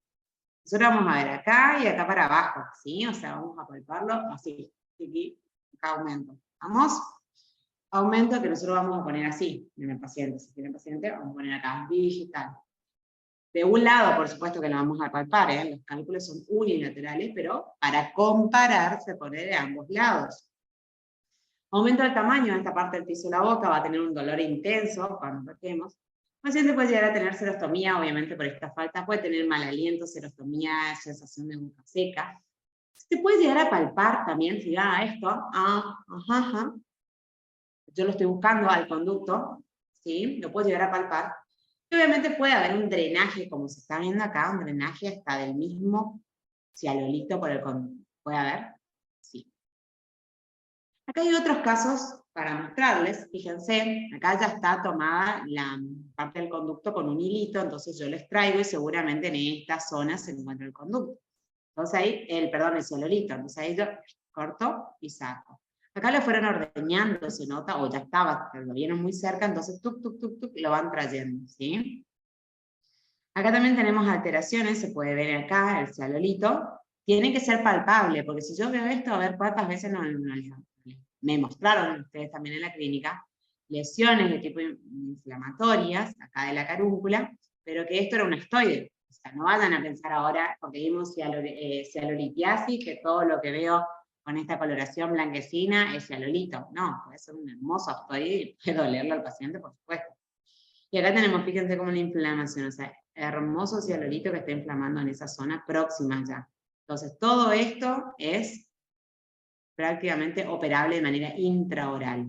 A: Nosotros vamos a ver acá y acá para abajo, ¿sí? O sea, vamos a palparlo así, aquí, acá aumento. ¿Vamos? Aumento que nosotros vamos a poner así, en el paciente. Si tiene paciente, vamos a poner acá, digital. De un lado, por supuesto que lo vamos a palpar, ¿eh? Los cálculos son unilaterales, pero para comparar se pone de ambos lados. Aumento del tamaño de esta parte del piso de la boca, va a tener un dolor intenso cuando toquemos. El paciente puede llegar a tener serostomía, obviamente por esta falta, puede tener mal aliento, serostomía, sensación de boca seca. Se puede llegar a palpar también, si da esto, yo lo estoy buscando al conducto, ¿sí? Lo puedo llegar a palpar. Y obviamente puede haber un drenaje, como se está viendo acá, un drenaje hasta del mismo cialolito por el conducto. ¿Puede haber? Sí. Acá hay otros casos para mostrarles. Fíjense, acá ya está tomada la parte del conducto con un hilito, entonces yo lo extraigo y seguramente en esta zona se encuentra el conducto. Entonces ahí, el cialolito, entonces ahí yo corto y saco. Acá lo fueron ordeñando, se nota, o ya estaba, lo vieron muy cerca, entonces tuk, tuk, tuk, tuk, lo van trayendo, ¿sí? Acá también tenemos alteraciones, se puede ver acá, el cialolito. Tiene que ser palpable, porque si yo veo esto, a ver cuántas veces me mostraron ustedes también en la clínica, lesiones de tipo inflamatorias, acá de la carúncula, pero que esto era un estoide. O sea, no vayan a pensar ahora, porque vimos cialolitiasis, que todo lo que veo con esta coloración blanquecina es cialolito. No, puede ser un hermoso estoide y puede dolerlo al paciente, por supuesto. Y acá tenemos, fíjense cómo la inflamación, o sea, hermoso cialolito que está inflamando en esa zona próxima ya. Entonces, todo esto es prácticamente operable de manera intraoral.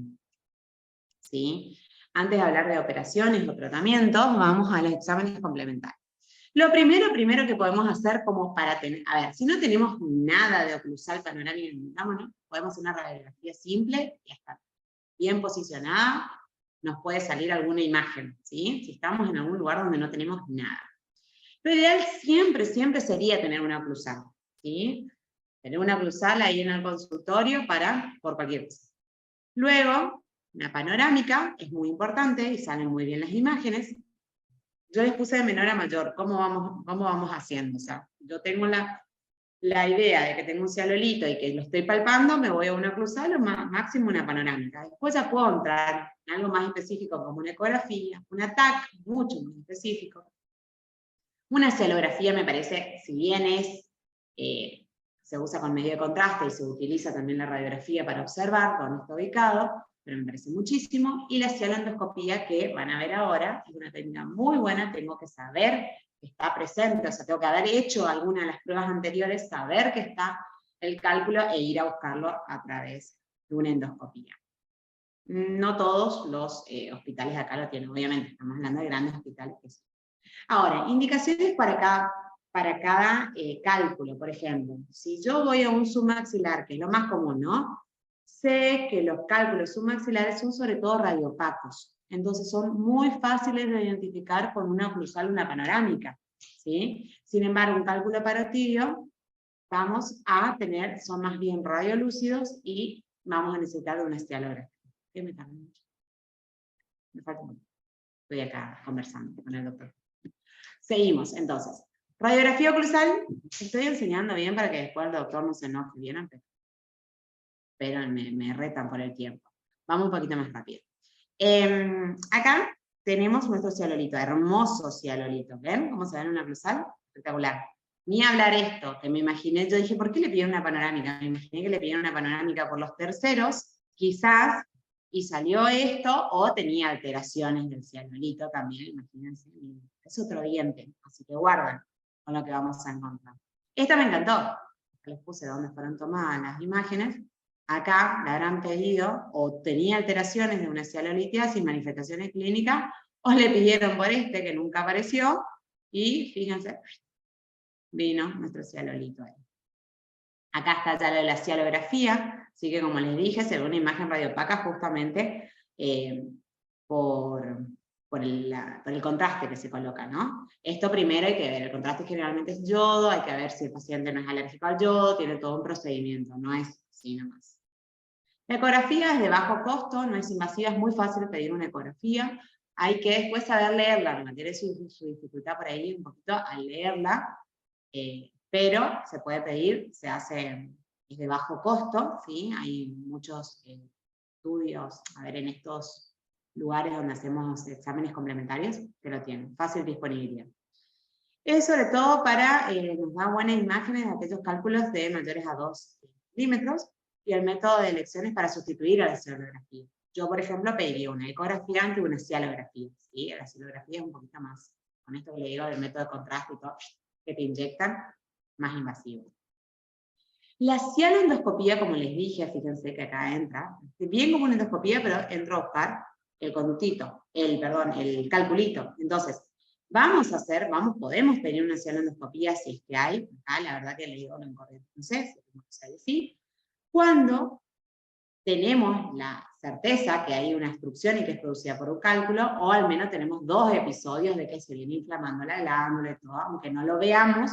A: ¿Sí? Antes de hablar de operaciones o tratamientos, vamos a los exámenes complementarios. Lo primero que podemos hacer como para tener, a ver, si no tenemos nada de oclusal panorámica, podemos hacer una radiografía simple y está bien posicionada, nos puede salir alguna imagen, ¿sí? Si estamos en algún lugar donde no tenemos nada. Lo ideal siempre sería tener una oclusal, ¿sí? Tener una oclusal ahí en el consultorio por cualquier cosa. Luego, una panorámica, es muy importante y salen muy bien las imágenes. Yo les puse de menor a mayor, ¿cómo vamos haciendo? O sea, yo tengo la idea de que tengo un cialolito y que lo estoy palpando, me voy a una oclusal o máximo una panorámica. Después ya puedo entrar en algo más específico como una ecografía, un TAC, mucho más específico. Una cialografía me parece, si bien se usa con medio de contraste y se utiliza también la radiografía para observar dónde está ubicado, pero me parece muchísimo. Y la cialoendoscopía que van a ver ahora, es una técnica muy buena, tengo que saber que está presente, o sea, tengo que haber hecho alguna de las pruebas anteriores, saber que está el cálculo e ir a buscarlo a través de una endoscopía. No todos los hospitales de acá lo tienen, obviamente, estamos hablando de grandes hospitales que sí. Ahora, indicaciones para cada cálculo, por ejemplo. Si yo voy a un submaxilar, que es lo más común, ¿no? Sé que los cálculos submaxilares son sobre todo radiopacos. Entonces son muy fáciles de identificar con una oclusal, una panorámica, ¿sí? Sin embargo, un cálculo parotidio, son más bien radiolúcidos y vamos a necesitar de una estialografía. ¿Qué me tarda mucho? Me falta mucho. Estoy acá conversando con el doctor. Seguimos, entonces. Radiografía oclusal, estoy enseñando bien para que después el doctor no se enoje, ¿vieron? Pero me retan por el tiempo. Vamos un poquito más rápido. Acá tenemos nuestro cialolito, hermoso cialolito. ¿Ven cómo se ve en una oclusal? Espectacular. Ni hablar esto, que me imaginé, yo dije, ¿por qué le pidieron una panorámica? Me imaginé que le pidieron una panorámica por los terceros, quizás, y salió esto, o tenía alteraciones del cialolito también, imagínense. Es otro diente, así que guarden con lo que vamos a encontrar. Esta me encantó. Les puse dónde fueron tomadas las imágenes. acá le habrán pedido, o tenía alteraciones de una cialolitiasis, manifestaciones clínicas, o le pidieron por este, que nunca apareció, y fíjense, vino nuestro cialolito ahí. Acá está ya la cialografía, así que como les dije, se ve una imagen radiopaca justamente por el contraste que se coloca, ¿no? Esto primero hay que ver, el contraste generalmente es yodo, hay que ver si el paciente no es alérgico al yodo, tiene todo un procedimiento, no es así nomás. La ecografía es de bajo costo, no es invasiva, es muy fácil pedir una ecografía, hay que después saber leerla, tiene su dificultad por ahí un poquito al leerla, pero se puede pedir, se hace, es de bajo costo, ¿sí? Hay muchos estudios, a ver, en estos lugares donde hacemos exámenes complementarios, que lo tienen, fácil disponibilidad. Es sobre todo para, nos da buenas imágenes de aquellos cálculos de mayores a 2 milímetros, y el método de elección es para sustituir a la cialografía. Yo, por ejemplo, pediría una ecografía ante una cialografía, ¿sí? La cialografía es un poquito más, con esto que le digo del método de contraste y todo, que te inyectan, más invasivo. La cialoendoscopía, como les dije, fíjense que acá entra, bien como una endoscopía, pero entra a buscar el conductito, el calculito. Entonces, podemos pedir una cialoendoscopía si es que hay, acá la verdad que le digo, no incorrecto, no sé, decir, cuando tenemos la certeza que hay una obstrucción y que es producida por un cálculo, o al menos tenemos 2 episodios de que se viene inflamando la glándula y todo, aunque no lo veamos,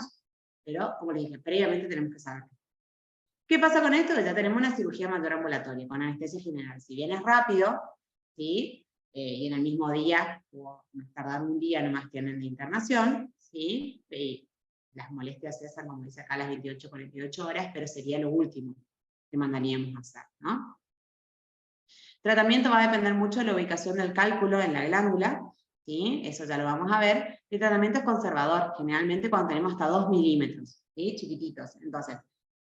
A: pero como les dije, previamente tenemos que saber. ¿Qué pasa con esto? Que ya tenemos una cirugía mayor ambulatoria, con anestesia general. Si bien es rápido, ¿sí? Y en el mismo día, o más tardar un día nomás tienen de internación, ¿sí? Y las molestias cesan, como dice acá, a las 28, 48 horas, pero sería lo último que mandaríamos a hacer, ¿no? Tratamiento va a depender mucho de la ubicación del cálculo en la glándula, ¿sí? Eso ya lo vamos a ver. El tratamiento es conservador, generalmente cuando tenemos hasta 2 milímetros, ¿sí? Chiquititos. Entonces,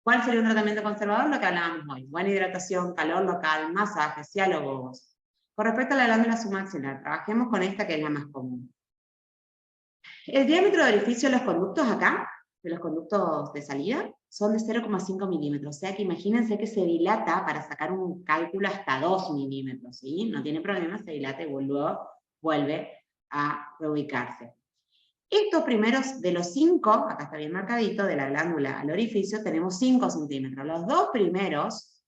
A: ¿cuál sería un tratamiento conservador? Lo que hablábamos hoy. Buena hidratación, calor local, masajes, ciálogos. Con respecto a la glándula submaxilar, trabajemos con esta que es la más común. El diámetro de orificio de los conductos acá, de los conductos de salida, son de 0,5 milímetros. O sea que imagínense que se dilata para sacar un cálculo hasta 2 milímetros, ¿sí? No tiene problema, se dilata y vuelve a reubicarse. Estos primeros, de los 5, acá está bien marcadito, de la glándula al orificio, tenemos 5 centímetros. Los 2 primeros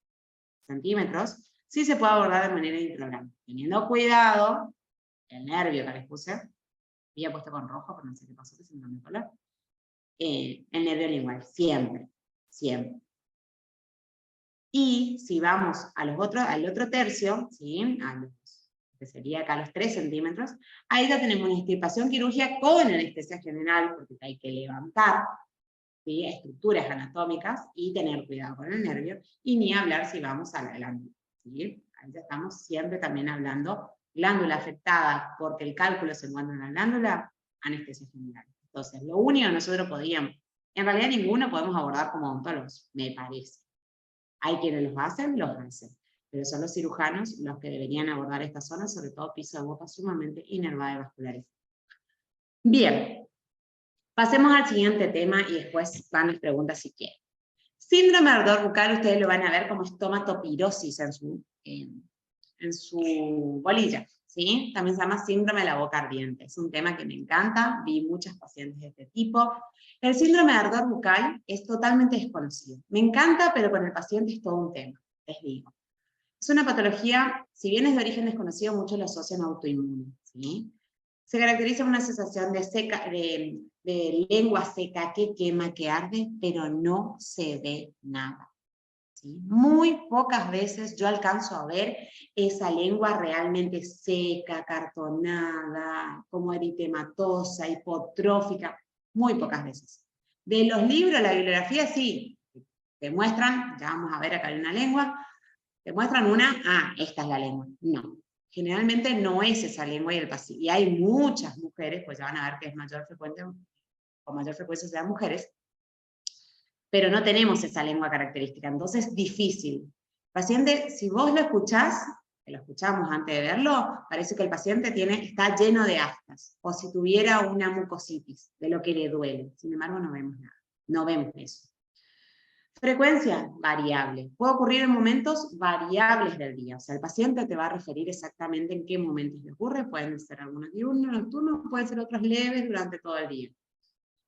A: centímetros sí se puede abordar de manera intraoral. Teniendo cuidado, el nervio que les puse, había puesto con rojo, pero no sé qué pasó, que se me cambió el color. El nervio lingual, siempre, siempre. Y si vamos a al otro tercio, ¿sí? Que sería acá los 3 centímetros, ahí ya tenemos una extirpación quirúrgica con anestesia general, porque hay que levantar, ¿sí? Estructuras anatómicas y tener cuidado con el nervio, y ni hablar si vamos a la glándula, ¿sí? Ahí ya estamos siempre también hablando glándula afectada porque el cálculo se encuentra en la glándula, anestesia general. Entonces, lo único que nosotros podíamos, en realidad ninguno podemos abordar como odontólogos, me parece. Hay quienes los hacen, pero son los cirujanos los que deberían abordar esta zona, sobre todo piso de boca sumamente inervada y vascularizada. Bien, pasemos al siguiente tema y después van las preguntas si quieren. Síndrome de ardor bucal, ustedes lo van a ver como estomatopirosis en su bolilla, ¿sí? También se llama síndrome de la boca ardiente. Es un tema que me encanta, vi muchas pacientes de este tipo. El síndrome de ardor bucal es totalmente desconocido. Me encanta, pero con el paciente es todo un tema, les digo. Es una patología, si bien es de origen desconocido, muchos lo asocian a autoinmune, ¿sí? Se caracteriza por una sensación de lengua seca que quema, que arde, pero no se ve nada, ¿sí? Muy pocas veces yo alcanzo a ver esa lengua realmente seca, cartonada, como eritematosa, hipotrófica, muy pocas veces. De los libros, la bibliografía sí, te muestran, ya vamos a ver acá hay una lengua, te muestran esta es la lengua. No, generalmente no es esa lengua y hay muchas mujeres, pues ya van a ver que es con mayor frecuencia sean mujeres, pero no tenemos esa lengua característica, entonces es difícil. Paciente, si vos lo escuchás, que lo escuchamos antes de verlo, parece que el paciente está lleno de aftas, o si tuviera una mucositis, de lo que le duele. Sin embargo, no vemos nada, no vemos eso. Frecuencia variable. Puede ocurrir en momentos variables del día. O sea, el paciente te va a referir exactamente en qué momentos le ocurre. Pueden ser algunos diurnos, nocturnos, pueden ser otros leves durante todo el día.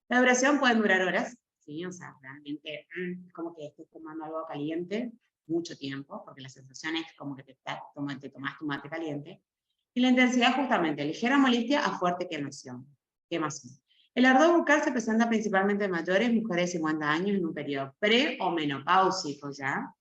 A: La duración puede durar horas, ¿sí? O sea, realmente como que estés tomando algo caliente mucho tiempo, porque la sensación es como que te tomas tu mate caliente. Y la intensidad justamente, ligera molestia a fuerte quemación. El ardor bucal se presenta principalmente en mayores, mujeres de 50 años en un periodo pre o menopáusico ya.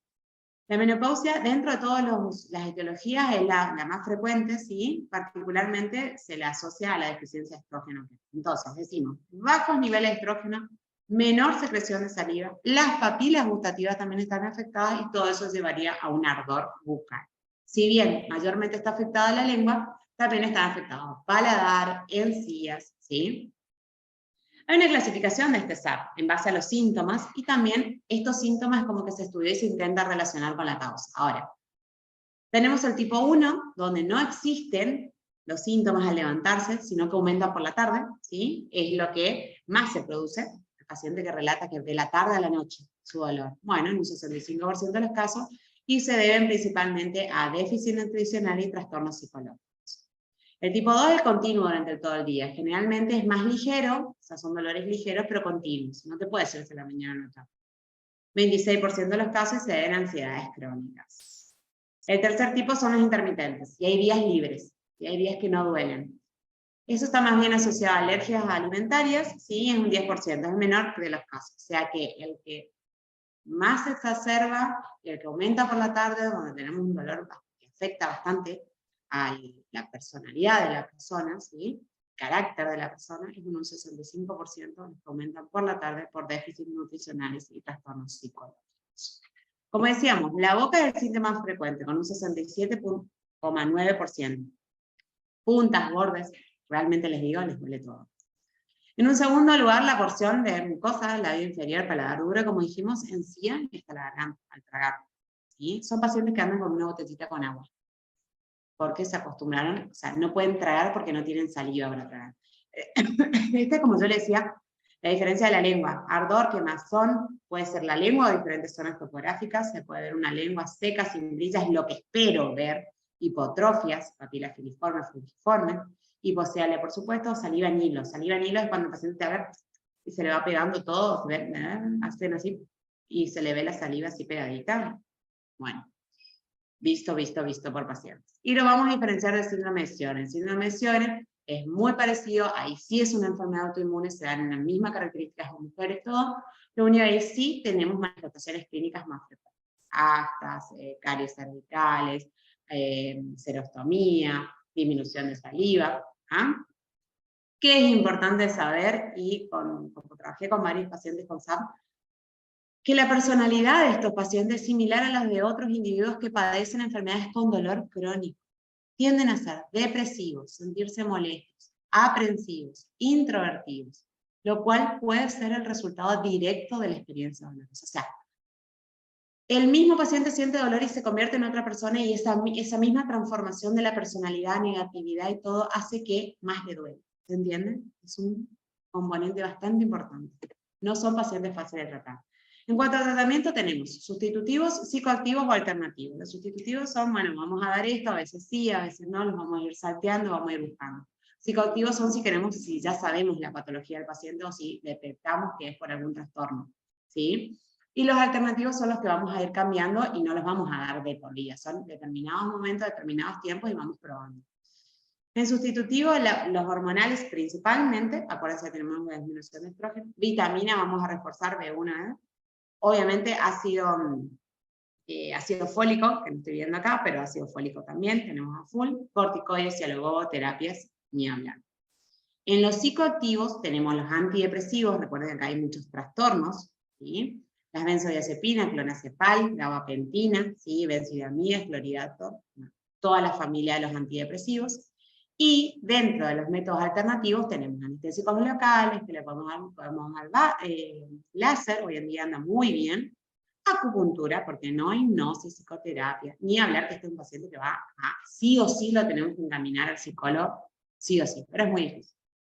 A: La menopausia, dentro de todas las etiologías, es la más frecuente, ¿sí? Particularmente se le asocia a la deficiencia de estrógeno. Entonces, decimos, bajos niveles de estrógeno, menor secreción de saliva, las papilas gustativas también están afectadas y todo eso llevaría a un ardor bucal. Si bien mayormente está afectada la lengua, también están afectados paladar, encías, ¿sí? Hay una clasificación de este SAP en base a los síntomas y también estos síntomas como que se estudia y se intenta relacionar con la causa. Ahora, tenemos el tipo 1, donde no existen los síntomas al levantarse, sino que aumentan por la tarde, ¿sí? Es lo que más se produce. El paciente que relata que de la tarde a la noche su dolor. Bueno, en un 65% de los casos, y se deben principalmente a déficit nutricional y trastornos psicológicos. El tipo 2 es continuo durante todo el día. Generalmente es más ligero, o sea, son dolores ligeros, pero continuos. No te puede ser de la mañana a la tarde. 26% de los casos se deben a ansiedades crónicas. El tercer tipo son los intermitentes, y hay días libres, y hay días que no duelen. Eso está más bien asociado a alergias alimentarias, sí, en un 10%, es el menor de los casos. O sea que el que más se exacerba, y el que aumenta por la tarde, donde tenemos un dolor que afecta bastante a la personalidad de la persona, ¿sí? Carácter de la persona, es un 65% los que aumentan por la tarde por déficits nutricionales y trastornos psicológicos. Como decíamos, la boca es el síntoma más frecuente, con un 67,9%. Puntas, bordes, realmente les digo, les duele todo. En un segundo lugar, la porción de mucosa, labio inferior, paladar duro, como dijimos, encía y hasta la garganta, al tragar. ¿Sí? Son pacientes que andan con una botellita con agua, porque se acostumbraron, o sea, no pueden tragar porque no tienen saliva para tragar. Como yo le decía, la diferencia de la lengua, ardor, quemazón, puede ser la lengua o diferentes zonas topográficas, se puede ver una lengua seca, sin brillas, lo que espero ver, hipotrofias, papilas filiformes, fusiformes, hipoceale, por supuesto, saliva en hilo. Saliva en hilo es cuando el paciente te ve y se le va pegando todo, se ve, hacen así, y se le ve la saliva así pegadita. Bueno, visto por pacientes. Y lo vamos a diferenciar del síndrome de Sjögren. El síndrome de Sjögren es muy parecido, ahí sí es una enfermedad autoinmune, se dan en las mismas características de mujeres, todo. Lo único que ahí sí tenemos manifestaciones clínicas más frecuentes. Aftas, caries cervicales, serostomía, disminución de saliva. ¿Ah? ¿Qué es importante saber? Y como trabajé con varios pacientes con SAP, que la personalidad de estos pacientes es similar a la de otros individuos que padecen enfermedades con dolor crónico. Tienden a ser depresivos, sentirse molestos, aprensivos, introvertidos, lo cual puede ser el resultado directo de la experiencia dolorosa. O sea, el mismo paciente siente dolor y se convierte en otra persona, y esa misma transformación de la personalidad, negatividad y todo hace que más le duele. ¿Se entiende? Es un componente bastante importante. No son pacientes fáciles de tratar. En cuanto al tratamiento tenemos sustitutivos, psicoactivos o alternativos. Los sustitutivos son, bueno, vamos a dar esto, a veces sí, a veces no, los vamos a ir salteando, vamos a ir buscando. Psicoactivos son si ya sabemos la patología del paciente o si detectamos que es por algún trastorno, ¿sí? Y los alternativos son los que vamos a ir cambiando y no los vamos a dar de por vida, son determinados momentos, determinados tiempos y vamos probando. En sustitutivo, los hormonales principalmente, acuérdense que tenemos la disminución de estrógeno, vitamina, vamos a reforzar B1, obviamente ácido fólico, que no estoy viendo acá, pero ácido fólico también, tenemos a full, corticoides y terapias, ni hablar. En los psicoactivos tenemos los antidepresivos, recuerden que acá hay muchos trastornos, ¿sí? Las benzodiazepinas, clonazepam, gabapentina, ¿sí? Benzodiamidas, cloridato, toda la familia de los antidepresivos. Y dentro de los métodos alternativos tenemos anestésicos locales, que le podemos dar láser, hoy en día anda muy bien, acupuntura, porque no hay hipnosis, psicoterapia, ni hablar que este es un paciente que va a, sí o sí lo tenemos que encaminar al psicólogo, sí o sí, pero es muy difícil.